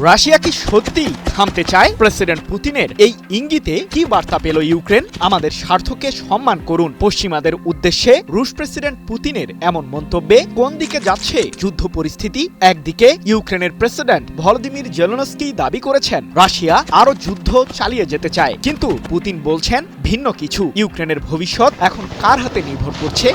Russia কি সত্যি থামতে চায়? প্রেসিডেন্ট পুতিনের এই ইঙ্গিতে কি বার্তা পেল ইউক্রেন? আমাদের স্বার্থকে সম্মান করুন পশ্চিমাদের উদ্দেশ্যে রুশ প্রেসিডেন্ট পুতিনের এমন মন্তব্যে কোন দিকে যাচ্ছে যুদ্ধ পরিস্থিতি? একদিকে ইউক্রেনের প্রেসিডেন্ট ভলোদিমির জেলেনস্কি দাবি করেছেন রাশিয়া আরো যুদ্ধ চালিয়ে যেতে চায়, কিন্তু পুতিন বলছেন ভিন্ন কিছু। ইউক্রেনের ভবিষ্যৎ এখন কার হাতে নির্ভর করছে?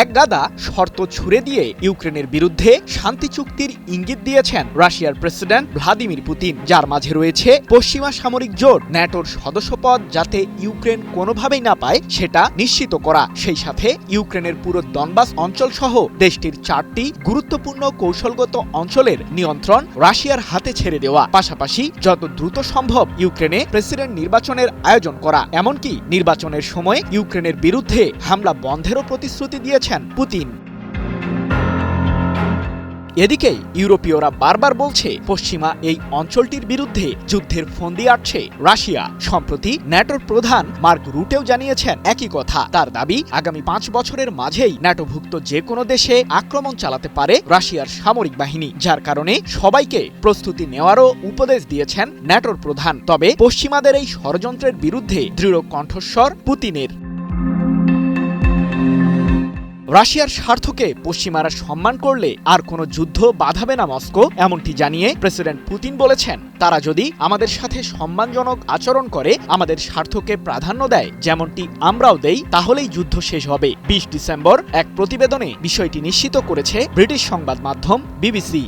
এক গাদা শর্ত ছুড়ে দিয়ে ইউক্রেনের বিরুদ্ধে শান্তি চুক্তির ইঙ্গিত দিয়েছেন রাশিয়ার প্রেসিডেন্ট ভ্লাদিমির পুতিন, যার মাঝে রয়েছে পশ্চিমা সামরিক জোট, ন্যাটোর সদস্যপদ যাতে ইউক্রেন কোনোভাবেই না পায় সেটা নিশ্চিত করা, সেই সাথে ইউক্রেনের পুরো দনবাস অঞ্চল সহ দেশটির 4টি গুরুত্বপূর্ণ কৌশলগত অঞ্চলের নিয়ন্ত্রণ রাশিয়ার হাতে ছেড়ে দেওয়া, পাশাপাশি যত দ্রুত সম্ভব ইউক্রেনে প্রেসিডেন্ট নির্বাচনের আয়োজন করা, এমনকি নির্বাচনের সময় ইউক্রেনের বিরুদ্ধে হামলা বন্ধেরও প্রতিশ্রুতি দিয়েছে পুতিন। এদিকে ইউরোপীয়রা বারবার বলছে পশ্চিমা এই অঞ্চলটির বিরুদ্ধে যুদ্ধের ফন্দি আটছে রাশিয়া। সম্প্রতি ন্যাটোর প্রধান মার্ক রুটেও জানিয়েছেন একই কথা। তার দাবি, আগামী 5 বছরের মাঝেই ন্যাটোভুক্ত যে কোনো দেশে আক্রমণ চালাতে পারে রাশিয়ার সামরিক বাহিনী, যার কারণে সবাইকে প্রস্তুতি নেওয়ারও উপদেশ দিয়েছেন ন্যাটোর প্রধান। তবে পশ্চিমাদের এই ষড়যন্ত্রের বিরুদ্ধে দৃঢ় কণ্ঠস্বর পুতিনের। রাশিয়ার স্বার্থকে পশ্চিমারা সম্মান করলে আর কোনো যুদ্ধ বাধাবে না মস্কো, এমনটি জানিয়ে প্রেসিডেন্ট পুতিন বলেছেন, তারা যদি আমাদের সাথে সম্মানজনক আচরণ করে, আমাদের স্বার্থকে প্রাধান্য দেয় যেমনটি আমরাও দেই, তাহলেই যুদ্ধ শেষ হবে। 20 ডিসেম্বর এক প্রতিবেদনে বিষয়টি নিশ্চিত করেছে ব্রিটিশ সংবাদ মাধ্যম বিবিসি।